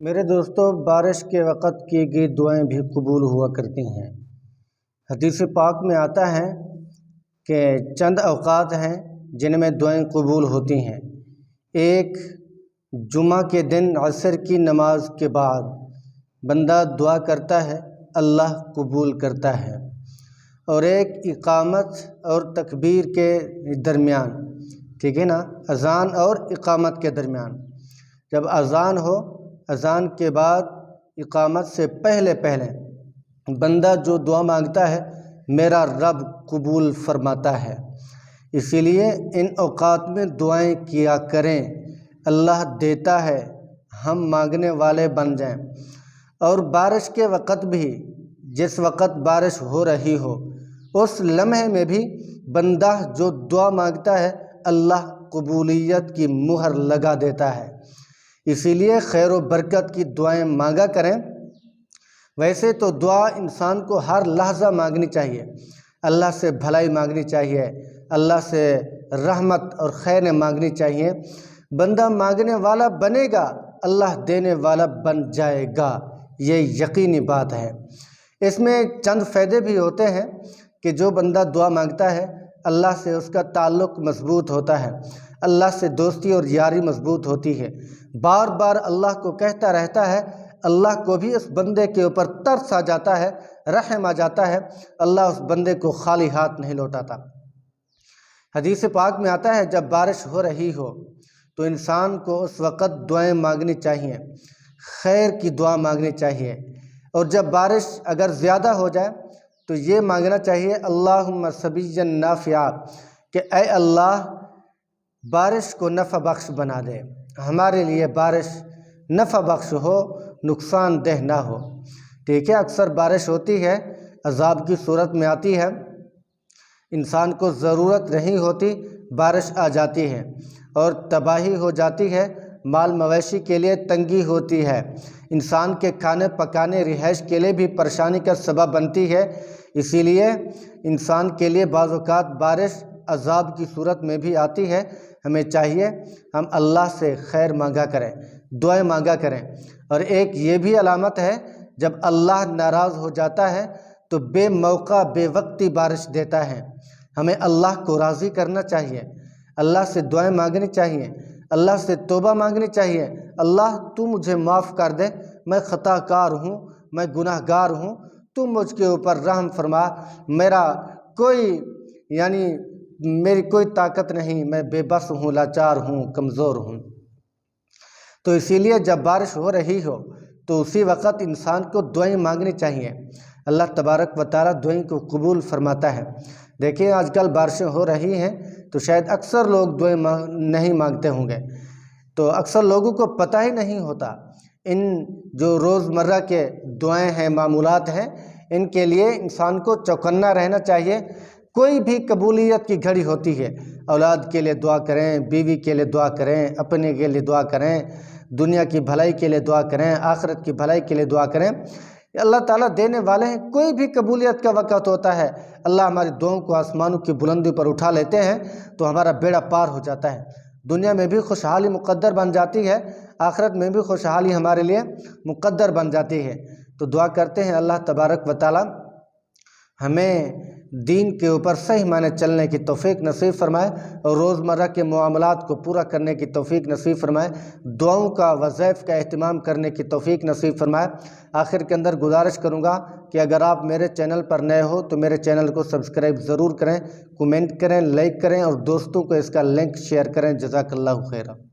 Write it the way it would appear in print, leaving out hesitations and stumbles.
میرے دوستو، بارش کے وقت کی گئی دعائیں بھی قبول ہوا کرتی ہیں۔ حدیث پاک میں آتا ہے کہ چند اوقات ہیں جن میں دعائیں قبول ہوتی ہیں۔ ایک جمعہ کے دن عصر کی نماز کے بعد بندہ دعا کرتا ہے، اللہ قبول کرتا ہے۔ اور ایک اقامت اور تکبیر کے درمیان، ٹھیک ہے نا، اذان اور اقامت کے درمیان، جب اذان ہو، اذان کے بعد اقامت سے پہلے بندہ جو دعا مانگتا ہے میرا رب قبول فرماتا ہے۔ اسی لیے ان اوقات میں دعائیں کیا کریں، اللہ دیتا ہے، ہم مانگنے والے بن جائیں۔ اور بارش کے وقت بھی، جس وقت بارش ہو رہی ہو اس لمحے میں بھی بندہ جو دعا مانگتا ہے اللہ قبولیت کی مہر لگا دیتا ہے۔ اسی لیے خیر و برکت کی دعائیں مانگا کریں۔ ویسے تو دعا انسان کو ہر لحظہ مانگنی چاہیے، اللہ سے بھلائی مانگنی چاہیے، اللہ سے رحمت اور خیر مانگنی چاہیے۔ بندہ مانگنے والا بنے گا، اللہ دینے والا بن جائے گا، یہ یقینی بات ہے۔ اس میں چند فائدے بھی ہوتے ہیں کہ جو بندہ دعا مانگتا ہے اللہ سے اس کا تعلق مضبوط ہوتا ہے، اللہ سے دوستی اور یاری مضبوط ہوتی ہے، بار بار اللہ کو کہتا رہتا ہے، اللہ کو بھی اس بندے کے اوپر ترس آ جاتا ہے، رحم آ جاتا ہے، اللہ اس بندے کو خالی ہاتھ نہیں لوٹاتا۔ حدیث پاک میں آتا ہے جب بارش ہو رہی ہو تو انسان کو اس وقت دعائیں مانگنی چاہیے، خیر کی دعا مانگنی چاہیے۔ اور جب بارش اگر زیادہ ہو جائے تو یہ مانگنا چاہیے اللہم سبیًا نافعا، کہ اے اللہ بارش کو نفع بخش بنا دے، ہمارے لیے بارش نفع بخش ہو، نقصان دہ نہ ہو۔ ٹھیک ہے، اکثر بارش ہوتی ہے عذاب کی صورت میں آتی ہے، انسان کو ضرورت نہیں ہوتی بارش آ جاتی ہے اور تباہی ہو جاتی ہے، مال مویشی کے لیے تنگی ہوتی ہے، انسان کے کھانے پکانے رہائش کے لیے بھی پریشانی کا سبب بنتی ہے۔ اسی لیے انسان کے لیے بعض اوقات بارش عذاب کی صورت میں بھی آتی ہے۔ ہمیں چاہیے ہم اللہ سے خیر مانگا کریں، دعائیں مانگا کریں۔ اور ایک یہ بھی علامت ہے جب اللہ ناراض ہو جاتا ہے تو بے موقع بے وقتی بارش دیتا ہے۔ ہمیں اللہ کو راضی کرنا چاہیے، اللہ سے دعائیں مانگنی چاہیے، اللہ سے توبہ مانگنی چاہیے، اللہ تو مجھے معاف کر دے، میں خطا کار ہوں، میں گناہ گار ہوں، تو مجھ کے اوپر رحم فرما، میری کوئی طاقت نہیں، میں بے بس ہوں، لاچار ہوں، کمزور ہوں۔ تو اسی لیے جب بارش ہو رہی ہو تو اسی وقت انسان کو دعائیں مانگنی چاہیے، اللہ تبارک و تعالیٰ دعائیں کو قبول فرماتا ہے۔ دیکھیں آج کل بارشیں ہو رہی ہیں تو شاید اکثر لوگ دعائیں نہیں مانگتے ہوں گے، تو اکثر لوگوں کو پتہ ہی نہیں ہوتا۔ ان جو روزمرہ کے دعائیں ہیں، معمولات ہیں، ان کے لیے انسان کو چوکنا رہنا چاہیے۔ کوئی بھی قبولیت کی گھڑی ہوتی ہے، اولاد کے لیے دعا کریں، بیوی کے لیے دعا کریں، اپنے کے لیے دعا کریں، دنیا کی بھلائی کے لیے دعا کریں، آخرت کی بھلائی کے لیے دعا کریں، اللہ تعالیٰ دینے والے ہیں۔ کوئی بھی قبولیت کا وقت ہوتا ہے اللہ ہماری دعاؤں کو آسمانوں کی بلندی پر اٹھا لیتے ہیں تو ہمارا بیڑا پار ہو جاتا ہے، دنیا میں بھی خوشحالی مقدر بن جاتی ہے، آخرت میں بھی خوشحالی ہمارے لیے مقدر بن جاتی ہے۔ تو دعا کرتے ہیں اللہ تبارک و تعالیٰ ہمیں دین کے اوپر صحیح معنی چلنے کی توفیق نصیب فرمائے اور روزمرہ کے معاملات کو پورا کرنے کی توفیق نصیب فرمائے، دعاؤں کا وظائف کا اہتمام کرنے کی توفیق نصیب فرمائے۔ آخر کے اندر گزارش کروں گا کہ اگر آپ میرے چینل پر نئے ہو تو میرے چینل کو سبسکرائب ضرور کریں، کومنٹ کریں، لائک کریں اور دوستوں کو اس کا لنک شیئر کریں۔ جزاک اللہ خیرہ۔